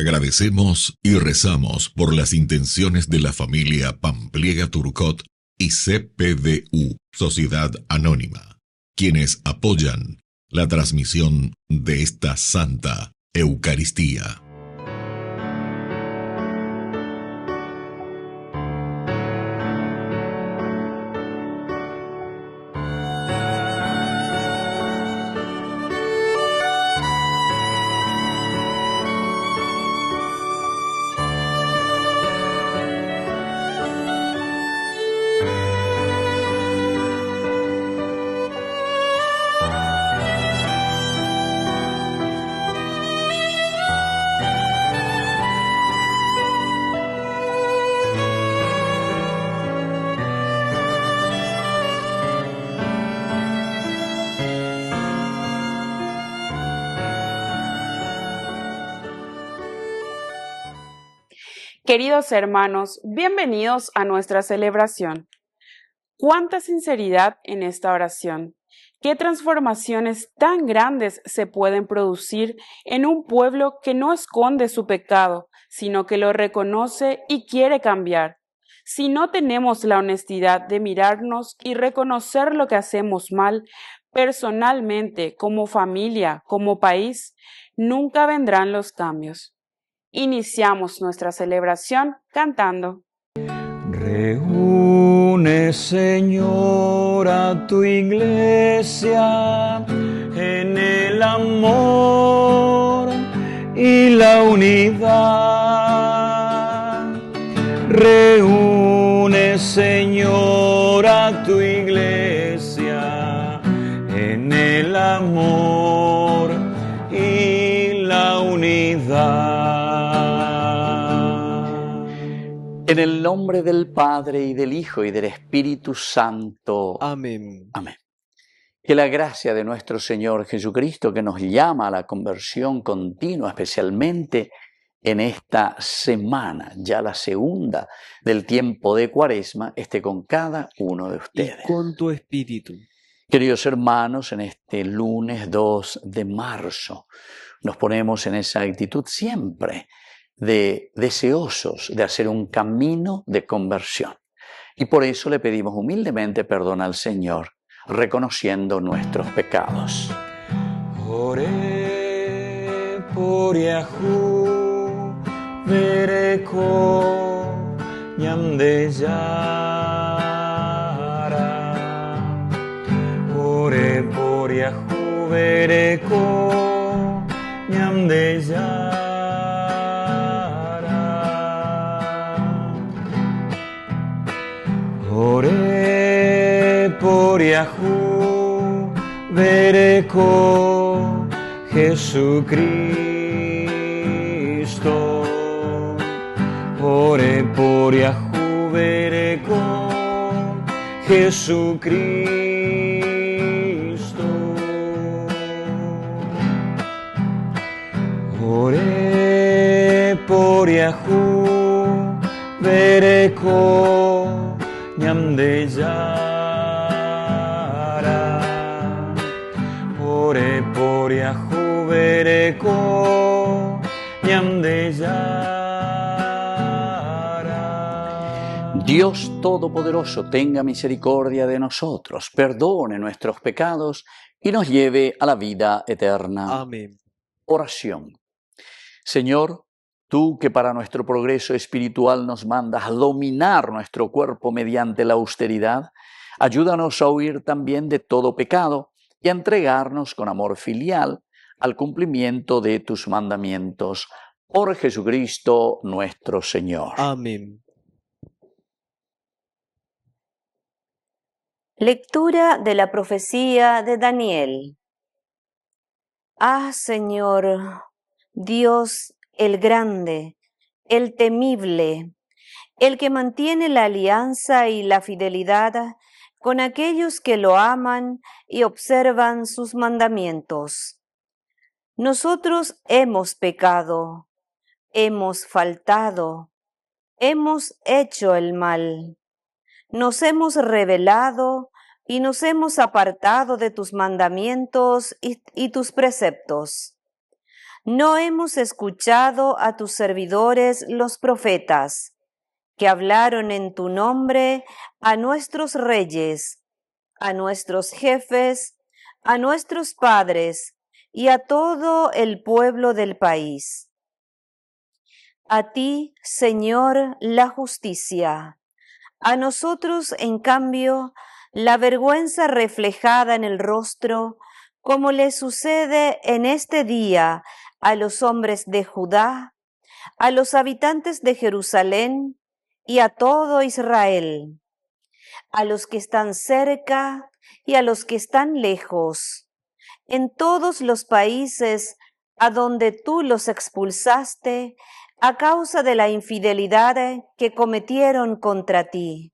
Agradecemos y rezamos por las intenciones de la familia Pampliega Turcot y CPDU, Sociedad Anónima, quienes apoyan la transmisión de esta Santa Eucaristía. Queridos hermanos, bienvenidos a nuestra celebración. ¡Cuánta sinceridad en esta oración! ¿Qué transformaciones tan grandes se pueden producir en un pueblo que no esconde su pecado, sino que lo reconoce y quiere cambiar? Si no tenemos la honestidad de mirarnos y reconocer lo que hacemos mal, personalmente, como familia, como país, nunca vendrán los cambios. Iniciamos nuestra celebración cantando. Reúne, Señor, a tu iglesia en el amor y la unidad. Reúne, Señor, a tu iglesia en el amor y la unidad. En el nombre del Padre, y del Hijo, y del Espíritu Santo. Amén. Amén. Que la gracia de nuestro Señor Jesucristo, que nos llama a la conversión continua, especialmente en esta semana, ya la segunda del tiempo de Cuaresma, esté con cada uno de ustedes. Y con tu espíritu. Queridos hermanos, en este lunes 2 de marzo, nos ponemos en esa actitud siempre deseosos de hacer un camino de conversión. Y por eso le pedimos humildemente perdón al Señor, reconociendo nuestros pecados. Ore por Yahu, vereko, ñamdeyara. Ore por Yahu, vereko, ñamdeyara. Ore por Yahu, vereko, Jesucristo. Ore por Yahu, vereko, Jesucristo. Ore por Yahu, vereko, ñamdeyara. Ore por Yahu, vereko, ñamdeyara. Dios Todopoderoso, tenga misericordia de nosotros, perdone nuestros pecados y nos lleve a la vida eterna. Amén. Oración. Señor, tú que para nuestro progreso espiritual nos mandas a dominar nuestro cuerpo mediante la austeridad, ayúdanos a huir también de todo pecado y a entregarnos con amor filial al cumplimiento de tus mandamientos. Por Jesucristo nuestro Señor. Amén. Lectura de la profecía de Daniel. Ah, Señor, Dios el grande, el temible, el que mantiene la alianza y la fidelidad con aquellos que lo aman y observan sus mandamientos. Nosotros hemos pecado, hemos faltado, hemos hecho el mal, nos hemos rebelado y nos hemos apartado de tus mandamientos y tus preceptos. no hemos escuchado a tus servidores los profetas, que hablaron en tu nombre a nuestros reyes, a nuestros jefes, a nuestros padres y a todo el pueblo del país. A ti, Señor, la justicia. A nosotros, en cambio, la vergüenza reflejada en el rostro, como le sucede en este día a los hombres de Judá, a los habitantes de Jerusalén y a todo Israel, a los que están cerca y a los que están lejos, en todos los países a donde tú los expulsaste a causa de la infidelidad que cometieron contra ti.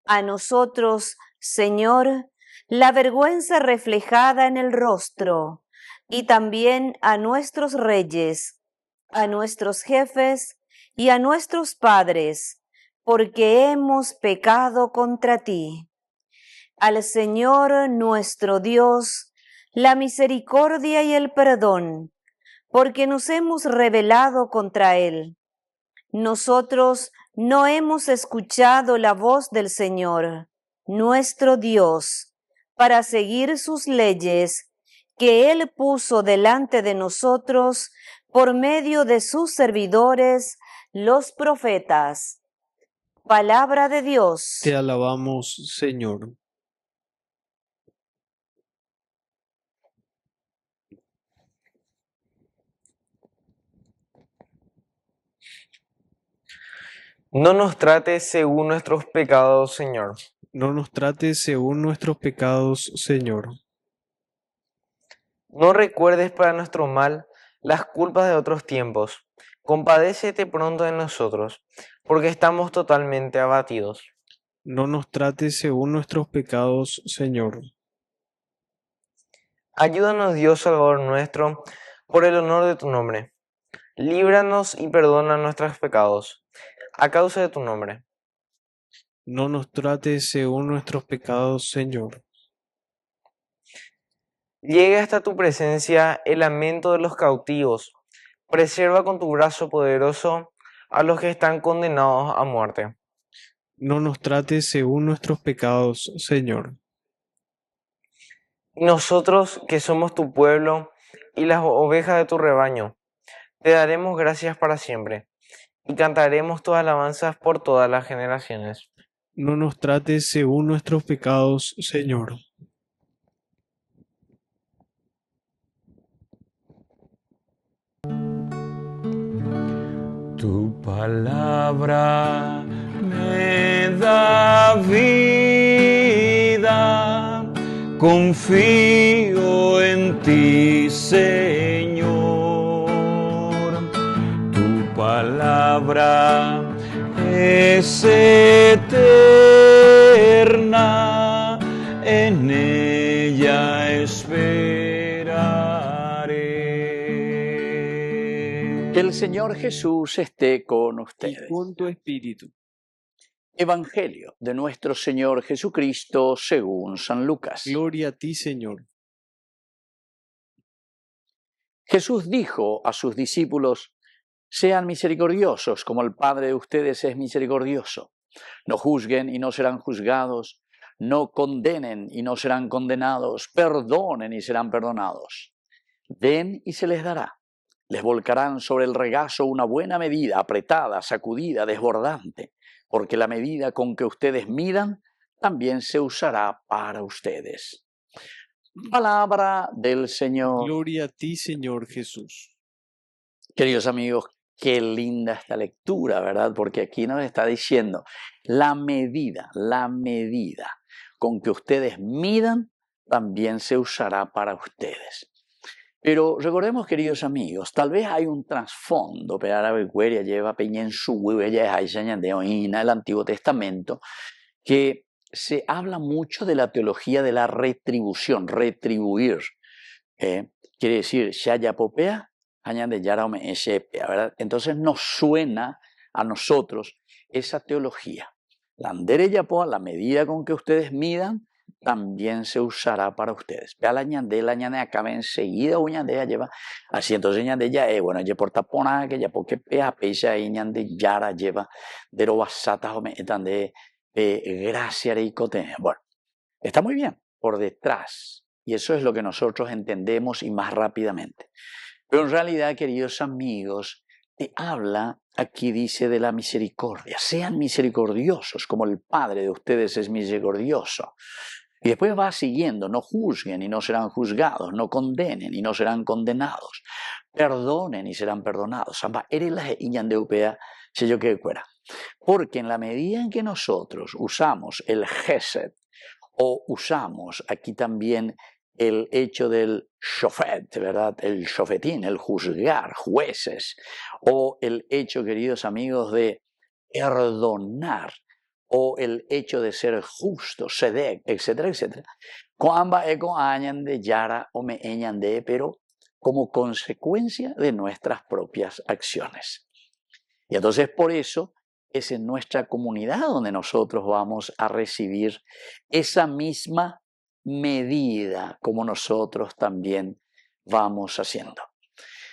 A nosotros, Señor, la vergüenza reflejada en el rostro, y también a nuestros reyes, a nuestros jefes y a nuestros padres, porque hemos pecado contra ti. Al Señor nuestro Dios, la misericordia y el perdón, porque nos hemos rebelado contra Él. Nosotros no hemos escuchado la voz del Señor, nuestro Dios, para seguir sus leyes que Él puso delante de nosotros por medio de sus servidores, los profetas. Palabra de Dios. Te alabamos, Señor. No nos trates según nuestros pecados, Señor. No nos trates según nuestros pecados, Señor. No recuerdes para nuestro mal las culpas de otros tiempos. Compadécete pronto de nosotros, porque estamos totalmente abatidos. No nos trates según nuestros pecados, Señor. Ayúdanos, Dios Salvador nuestro, por el honor de tu nombre. Líbranos y perdona nuestros pecados, a causa de tu nombre. No nos trates según nuestros pecados, Señor. Llegue hasta tu presencia el lamento de los cautivos. Preserva con tu brazo poderoso a los que están condenados a muerte. No nos trates según nuestros pecados, Señor. Y nosotros, que somos tu pueblo y las ovejas de tu rebaño, te daremos gracias para siempre y cantaremos tus alabanzas por todas las generaciones. No nos trates según nuestros pecados, Señor. Tu palabra me da vida, confío en ti, Señor. Tu palabra es eterna, en ella esperaré. Que el Señor Jesús esté con Y ustedes. con tu espíritu. Evangelio de nuestro Señor Jesucristo según San Lucas. Gloria a ti, Señor. Jesús dijo a sus discípulos: sean misericordiosos como el Padre de ustedes es misericordioso. No juzguen y no serán juzgados. No condenen y no serán condenados. Perdonen y serán perdonados. Den y se les dará. Les volcarán sobre el regazo una buena medida, apretada, sacudida, desbordante, porque la medida con que ustedes midan también se usará para ustedes. Palabra del Señor. Gloria a ti, Señor Jesús. Queridos amigos, qué linda esta lectura, ¿verdad? Porque aquí nos está diciendo la medida con que ustedes midan también se usará para ustedes. Pero recordemos, queridos amigos, tal vez hay un trasfondo, pero lleva en el Antiguo Testamento, que se habla mucho de la teología de la retribución, retribuir. Quiere decir, Shayapopea, ¿verdad? Entonces nos suena a nosotros esa teología. La medida con que ustedes midan, también se usará para ustedes. Vea la ñande acaba enseguida, o ñande ya lleva, así entonces ñande ya bueno, ya por tapona, que ya porque pea, pecha y ñande yara lleva, de lo basata, de gracia y cote. Bueno, está muy bien, por detrás, y eso es lo que nosotros entendemos y más rápidamente. Pero en realidad, queridos amigos, te habla, aquí dice, de la misericordia. Sean misericordiosos, como el Padre de ustedes es misericordioso. Y después va siguiendo, no juzguen y no serán juzgados, no condenen y no serán condenados, perdonen y serán perdonados. Porque en la medida en que nosotros usamos el gesed, o usamos aquí también el hecho del shofet, ¿verdad? El shofetín, el juzgar, jueces, o el hecho, queridos amigos, de perdonar, o el hecho de ser justo, sedek, etcétera, etcétera. Pero como consecuencia de nuestras propias acciones. Y entonces por eso es en nuestra comunidad donde nosotros vamos a recibir esa misma medida como nosotros también vamos haciendo.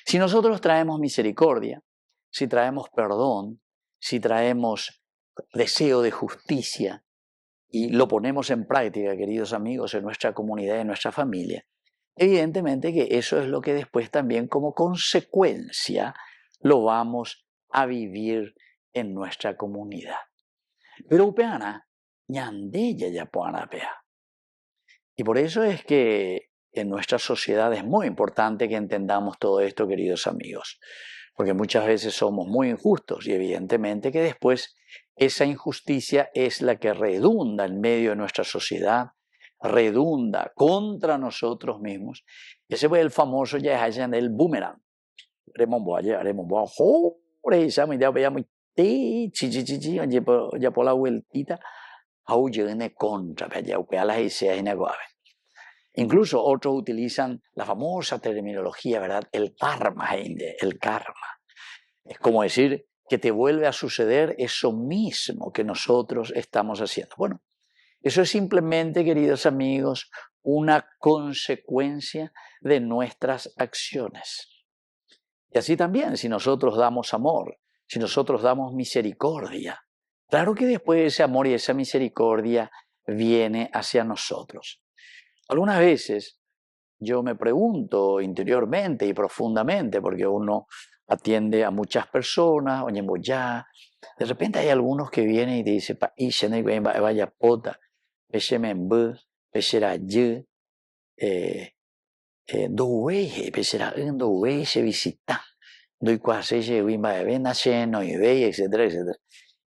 Si nosotros traemos misericordia, si traemos perdón, si traemos deseo de justicia y lo ponemos en práctica, queridos amigos, en nuestra comunidad y en nuestra familia, evidentemente que eso es lo que después también como consecuencia lo vamos a vivir en nuestra comunidad. Pero upeana, ñandella ya puana pea. Y por eso es que en nuestra sociedad es muy importante que entendamos todo esto, queridos amigos, porque muchas veces somos muy injustos y evidentemente que después esa injusticia es la que redunda en medio de nuestra sociedad, redunda contra nosotros mismos. Ese fue el famoso ya el boomerang. Ya por la vueltita, contra, incluso otros utilizan la famosa terminología, ¿verdad? El karma. Es como decir que te vuelve a suceder eso mismo que nosotros estamos haciendo. Bueno, eso es simplemente, queridos amigos, una consecuencia de nuestras acciones. Y así también, si nosotros damos amor, si nosotros damos misericordia, claro que después ese amor y esa misericordia viene hacia nosotros. Algunas veces yo me pregunto interiormente y profundamente, porque uno atiende a muchas personas, oye, ya, de repente hay algunos que vienen y te dicen, vaya pota, peshemembu, pesherayu, visita, etcétera, etcétera.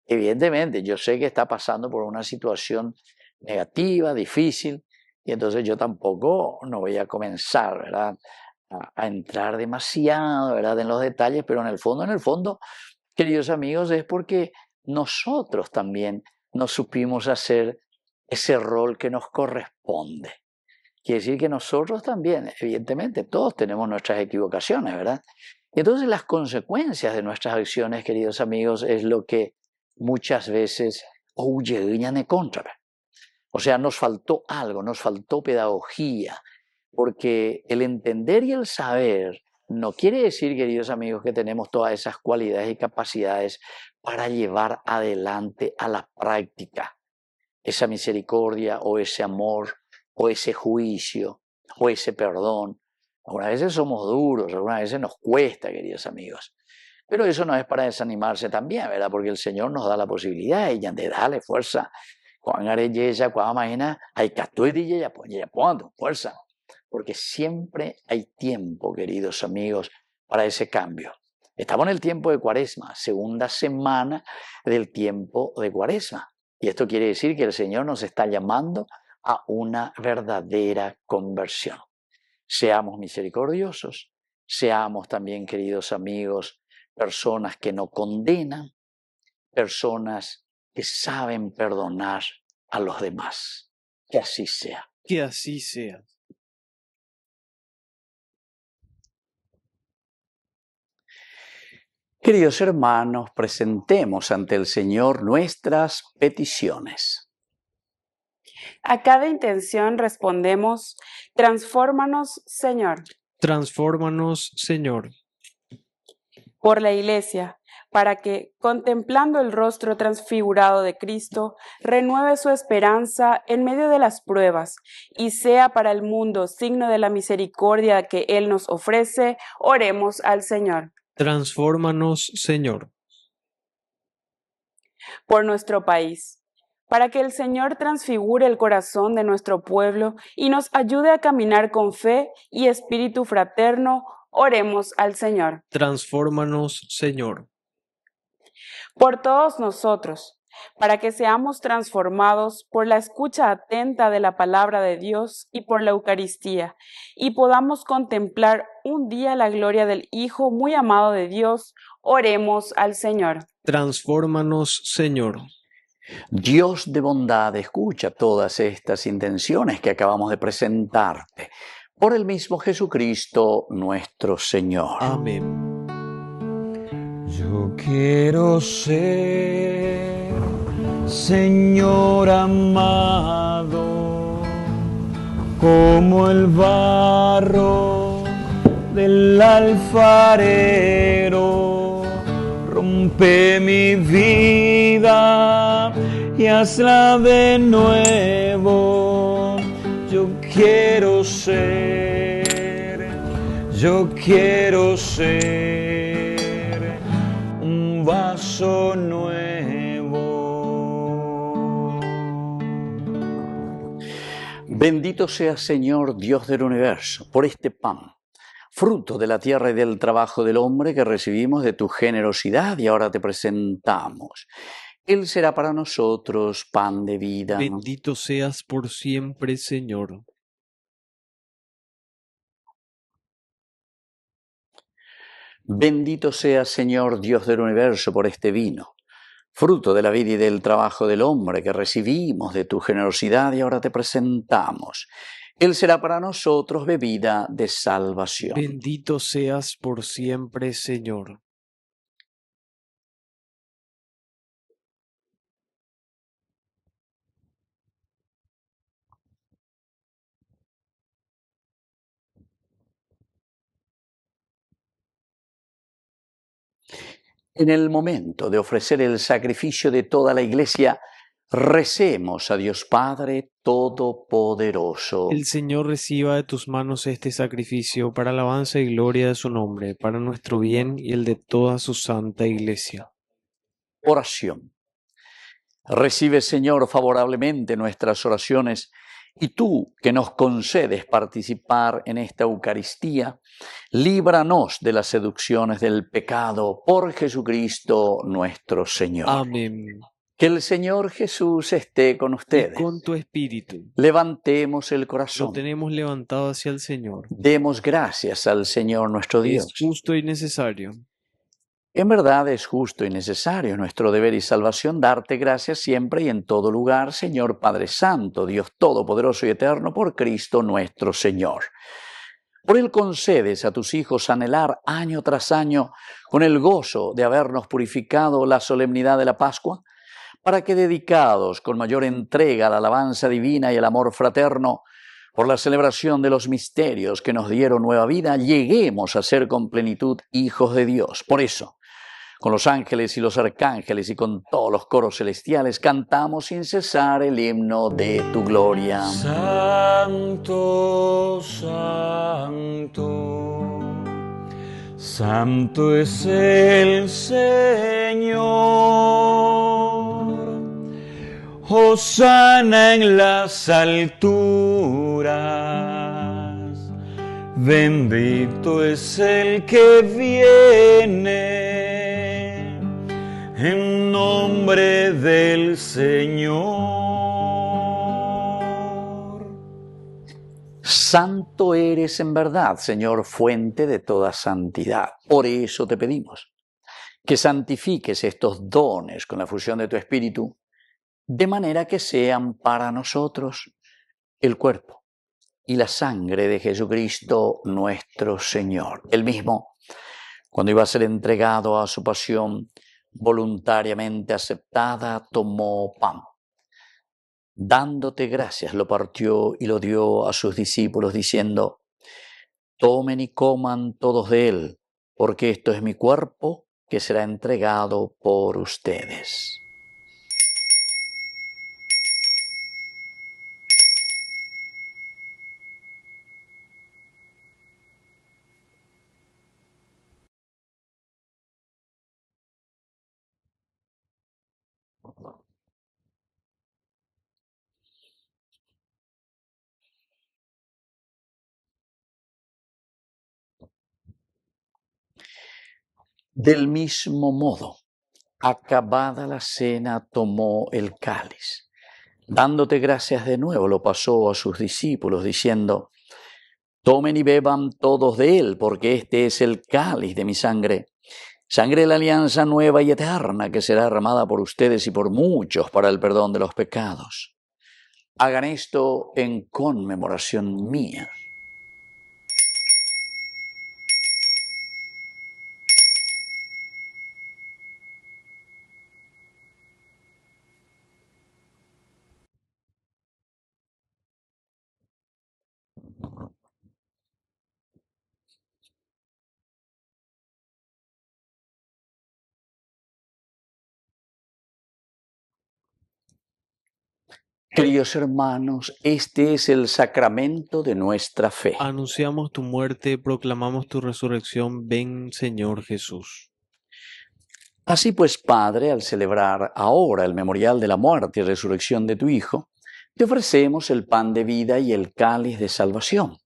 Evidentemente, yo sé que está pasando por una situación negativa, difícil, y entonces yo tampoco no voy a comenzar, ¿verdad?, a entrar demasiado, ¿verdad?, en los detalles, pero en el fondo, queridos amigos, es porque nosotros también no supimos hacer ese rol que nos corresponde. Quiere decir que nosotros también, evidentemente, todos tenemos nuestras equivocaciones, ¿verdad? Y entonces las consecuencias de nuestras acciones, queridos amigos, es lo que muchas veces o sea, nos faltó algo, nos faltó pedagogía, porque el entender y el saber no quiere decir, queridos amigos, que tenemos todas esas cualidades y capacidades para llevar adelante a la práctica esa misericordia o ese amor o ese juicio o ese perdón. Algunas veces somos duros, algunas veces nos cuesta, queridos amigos. Pero eso no es para desanimarse también, ¿verdad? Porque el Señor nos da la posibilidad y de darle fuerza. Fuerza. Porque siempre hay tiempo, queridos amigos, para ese cambio. Estamos en el tiempo de Cuaresma, segunda semana del tiempo de Cuaresma. Y esto quiere decir que el Señor nos está llamando a una verdadera conversión. Seamos misericordiosos, seamos también, queridos amigos, personas que no condenan, personas que saben perdonar a los demás. Que así sea. Que así sea. Queridos hermanos, presentemos ante el Señor nuestras peticiones. A cada intención respondemos, transfórmanos, Señor. Transfórmanos, Señor. Por la Iglesia, para que, contemplando el rostro transfigurado de Cristo, renueve su esperanza en medio de las pruebas y sea para el mundo signo de la misericordia que Él nos ofrece, oremos al Señor. Transfórmanos, Señor. Por nuestro país, para que el Señor transfigure el corazón de nuestro pueblo y nos ayude a caminar con fe y espíritu fraterno, oremos al Señor. Transfórmanos, Señor. Por todos nosotros, para que seamos transformados por la escucha atenta de la palabra de Dios y por la Eucaristía, y podamos contemplar un día la gloria del Hijo muy amado de Dios, oremos al Señor. Transfórmanos, Señor. Dios de bondad, escucha todas estas intenciones que acabamos de presentarte. Por el mismo Jesucristo nuestro Señor. Amén. Yo quiero ser, Señor amado, como el barro del alfarero. Rompe mi vida y hazla de nuevo. Yo quiero ser un vaso nuevo. Bendito sea, Señor, Dios del universo, por este pan, fruto de la tierra y del trabajo del hombre que recibimos de tu generosidad y ahora te presentamos. Él será para nosotros pan de vida. Bendito seas por siempre, Señor. Bendito sea, Señor, Dios del universo, por este vino, fruto de la vida y del trabajo del hombre que recibimos de tu generosidad y ahora te presentamos. Él será para nosotros bebida de salvación. Bendito seas por siempre, Señor. En el momento de ofrecer el sacrificio de toda la Iglesia, recemos a Dios Padre Todopoderoso. El Señor reciba de tus manos este sacrificio para alabanza y gloria de su nombre, para nuestro bien y el de toda su santa Iglesia. Oración. Recibe, Señor, favorablemente nuestras oraciones, y tú, que nos concedes participar en esta Eucaristía, líbranos de las seducciones del pecado por Jesucristo nuestro Señor. Amén. Que el Señor Jesús esté con ustedes. Y con tu espíritu. Levantemos el Lo corazón. tenemos levantado hacia el Señor. Demos gracias al Señor nuestro Dios. Es justo y necesario. En verdad es justo y necesario, nuestro deber y salvación, darte gracias siempre y en todo lugar, Señor Padre Santo, Dios Todopoderoso y Eterno, por Cristo nuestro Señor. Por Él concedes a tus hijos anhelar año tras año, con el gozo de habernos purificado la solemnidad de la Pascua, para que, dedicados con mayor entrega a la alabanza divina y al amor fraterno, por la celebración de los misterios que nos dieron nueva vida, lleguemos a ser con plenitud hijos de Dios. Por eso, con los ángeles y los arcángeles y con todos los coros celestiales, cantamos sin cesar el himno de tu gloria. Santo, santo, santo es el Señor. Hosana en las alturas. Bendito es el que viene en nombre del Señor. Santo eres en verdad, Señor, fuente de toda santidad. Por eso te pedimos que santifiques estos dones con la fusión de tu Espíritu, de manera que sean para nosotros el cuerpo y la sangre de Jesucristo nuestro Señor. Él mismo, cuando iba a ser entregado a su pasión voluntariamente aceptada, tomó pan Dándote gracias, lo partió y lo dio a sus discípulos, diciendo: tomen y coman todos de él, porque esto es mi cuerpo que será entregado por ustedes. Del mismo modo, acabada la cena, tomó el cáliz. Dándote gracias de nuevo, lo pasó a sus discípulos, diciendo: tomen y beban todos de él, porque este es el cáliz de mi sangre, sangre de la alianza nueva y eterna, que será derramada por ustedes y por muchos para el perdón de los pecados. Hagan esto en conmemoración mía. Queridos hermanos, este es el sacramento de nuestra fe. Anunciamos tu muerte, proclamamos tu resurrección. Ven, Señor Jesús. Así pues, Padre, al celebrar ahora el memorial de la muerte y resurrección de tu Hijo, te ofrecemos el pan de vida y el cáliz de salvación.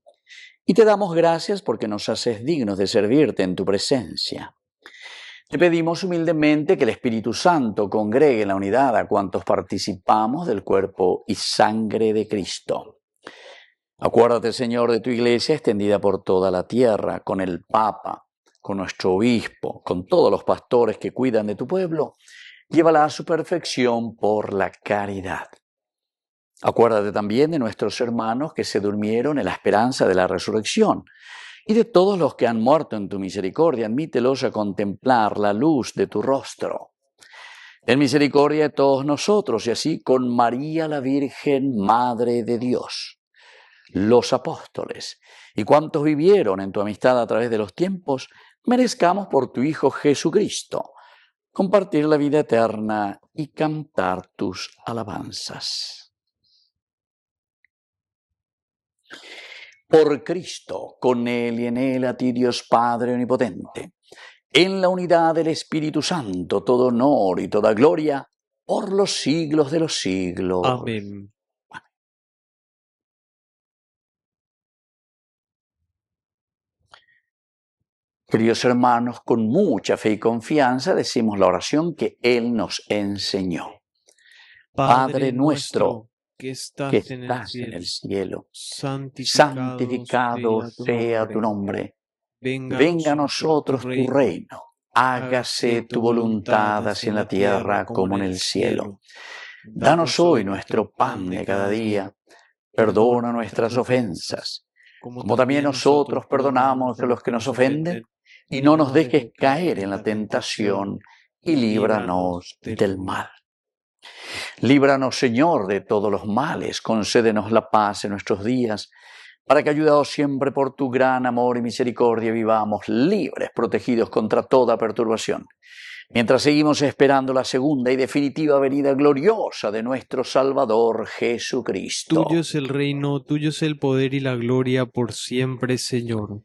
Y te damos gracias porque nos haces dignos de servirte en tu presencia. Te pedimos humildemente que el Espíritu Santo congregue en la unidad a cuantos participamos del cuerpo y sangre de Cristo. Acuérdate, Señor, de tu Iglesia extendida por toda la tierra, con el Papa, con nuestro obispo, con todos los pastores que cuidan de tu pueblo. Llévala a su perfección por la caridad. Acuérdate también de nuestros hermanos que se durmieron en la esperanza de la resurrección, y de todos los que han muerto en tu misericordia. Admítelos a contemplar la luz de tu rostro. Ten misericordia de todos nosotros, y así con María la Virgen, Madre de Dios, los apóstoles y cuantos vivieron en tu amistad a través de los tiempos, merezcamos por tu Hijo Jesucristo compartir la vida eterna y cantar tus alabanzas. Por Cristo, con Él y en Él, a ti Dios Padre Omnipotente, en la unidad del Espíritu Santo, todo honor y toda gloria, por los siglos de los siglos. Amén. Queridos hermanos, con mucha fe y confianza decimos la oración que Él nos enseñó. Padre nuestro, que estás en el cielo, santificado sea tu nombre. Venga a nosotros tu reino. Hágase tu voluntad así en la tierra como en el cielo. Danos hoy nuestro pan de cada día. Perdona nuestras ofensas, como también nosotros perdonamos a los que nos ofenden. Y no nos dejes caer en la tentación, y líbranos del mal. Líbranos, Señor, de todos los males, concédenos la paz en nuestros días, para que, ayudados siempre por tu gran amor y misericordia, vivamos libres, protegidos contra toda perturbación, mientras seguimos esperando la segunda y definitiva venida gloriosa de nuestro Salvador Jesucristo. Tuyo es el reino, tuyo es el poder y la gloria por siempre, Señor.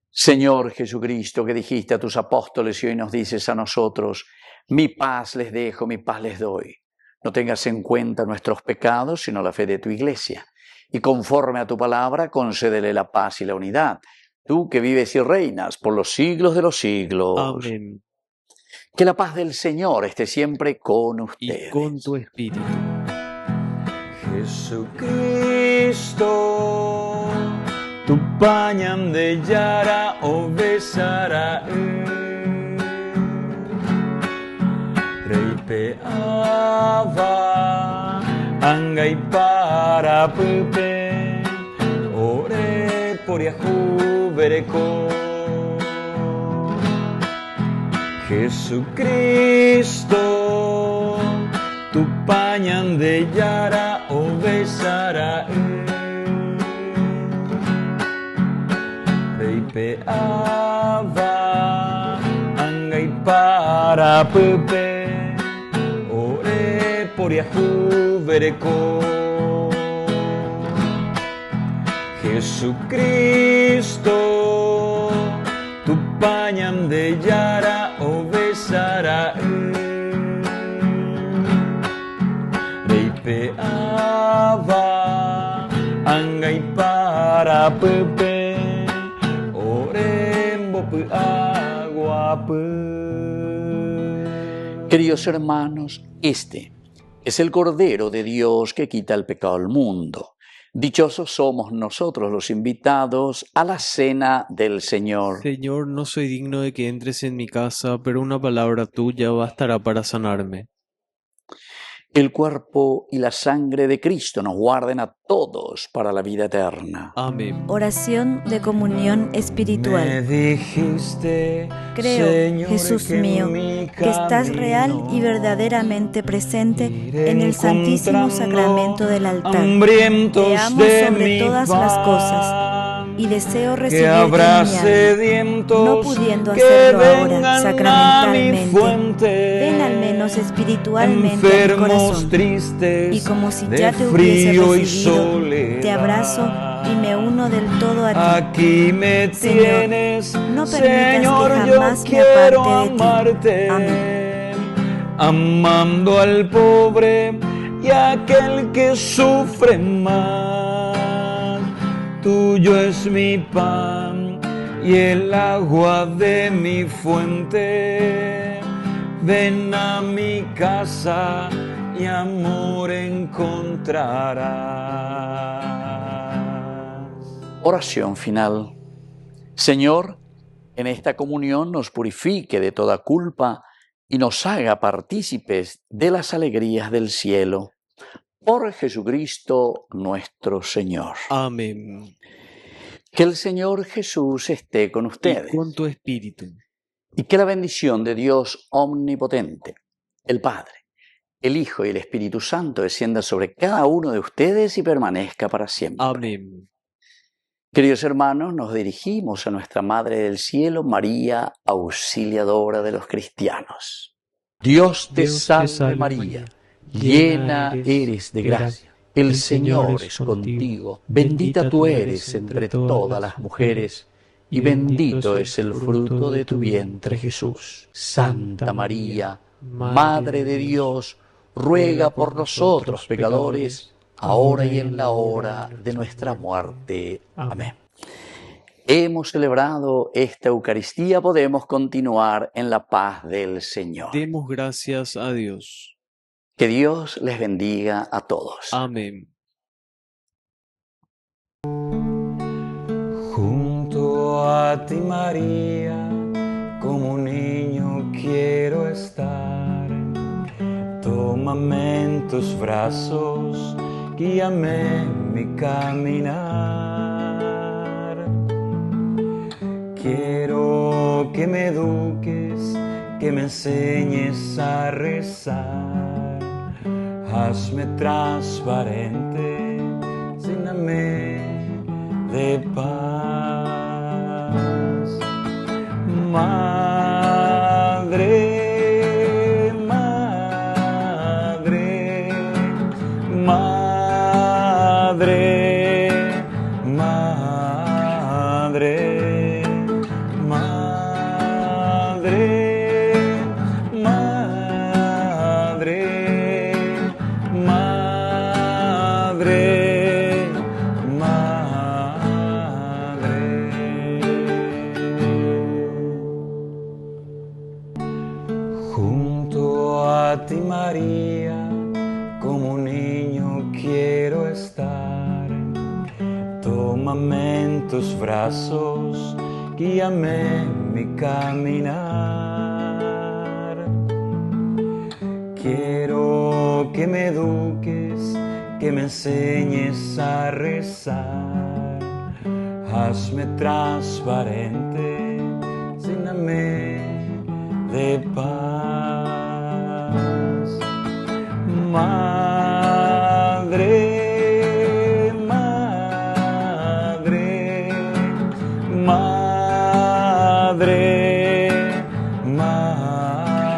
Señor Jesucristo, que dijiste a tus apóstoles y hoy nos dices a nosotros: mi paz les dejo, mi paz les doy. No tengas en cuenta nuestros pecados, sino la fe de tu Iglesia. Y conforme a tu palabra, concédele la paz y la unidad. Tú que vives y reinas por los siglos de los siglos. Amén. Que la paz del Señor esté siempre con ustedes. Y con tu espíritu. Jesucristo, tu pañam de yara o besara Reipe ava angai para pupe ore por yahu vereko Jesucristo, tu Tupañan de Yara o Besara Reipe Ava Angai para Pepe Ore por Yahu Vereco Jesucristo Tupañan de Yara o Besara Reipe Ava Angai para Pepe Orembo agua. Queridos hermanos, este es el Cordero de Dios que quita el pecado del mundo. Dichosos somos nosotros los invitados a la cena del Señor. Señor, no soy digno de que entres en mi casa, pero una palabra tuya bastará para sanarme. El cuerpo y la sangre de Cristo nos guarden a todos para la vida eterna. Amén. Oración de comunión Me espiritual. dijiste, Creo, Señor, Jesús que en mío, mi que estás real y camino verdaderamente presente iré en el Santísimo encontrando Sacramento del altar. hambrientos Te amo de sobre mi todas las cosas pan, y deseo que recibirte habrá en mi alma. sedientos No pudiendo que hacerlo ahora vengan a mi sacramentalmente, fuente, ven al menos espiritualmente a mi enfermos, corazón. tristes, Y como si de ya te hubiese frío y recibido, soledad. te abrazo y me uno del todo a ti. Aquí me Señor, tienes, no permitas Señor, que yo jamás me quiero aparte de ti. amarte, Amén. amando al pobre y a aquel que sufre más. Tuyo es mi pan y el agua de mi fuente. Ven a mi casa y amor encontrarás. Oración final. Señor, en esta comunión nos purifique de toda culpa y nos haga partícipes de las alegrías del cielo. Por Jesucristo nuestro Señor. Amén. Que el Señor Jesús esté con Y ustedes. con tu espíritu. Y que la bendición de Dios omnipotente, el Padre, el Hijo y el Espíritu Santo descienda sobre cada uno de ustedes y permanezca para siempre. Amén. Queridos hermanos, nos dirigimos a nuestra Madre del Cielo, María, auxiliadora de los cristianos. Dios te salve María, llena eres de gracia. El Señor es contigo, bendita tú eres entre todas las mujeres, y bendito es el fruto de tu vientre Jesús. Santa María, Madre de Dios, ruega por nosotros pecadores, ahora y en la hora de nuestra muerte. Amén. Hemos celebrado esta Eucaristía, podemos continuar en la paz del Señor. Demos gracias a Dios. Que Dios les bendiga a todos. Amén. Junto a ti, María, como un niño quiero estar. Tómame en tus brazos, guíame en mi caminar. Quiero que me eduques, que me enseñes a rezar. Hazme transparente, lléname de paz. Madre, madre, madre, madre, madre, madre, madre, junto a ti, María, como un niño quiero estar. Tómame en tus brazos, guíame en mi caminar. Quiero que me eduques, que me enseñes a rezar. Hazme transparente, lléname de paz. Madre, madre, madre, madre.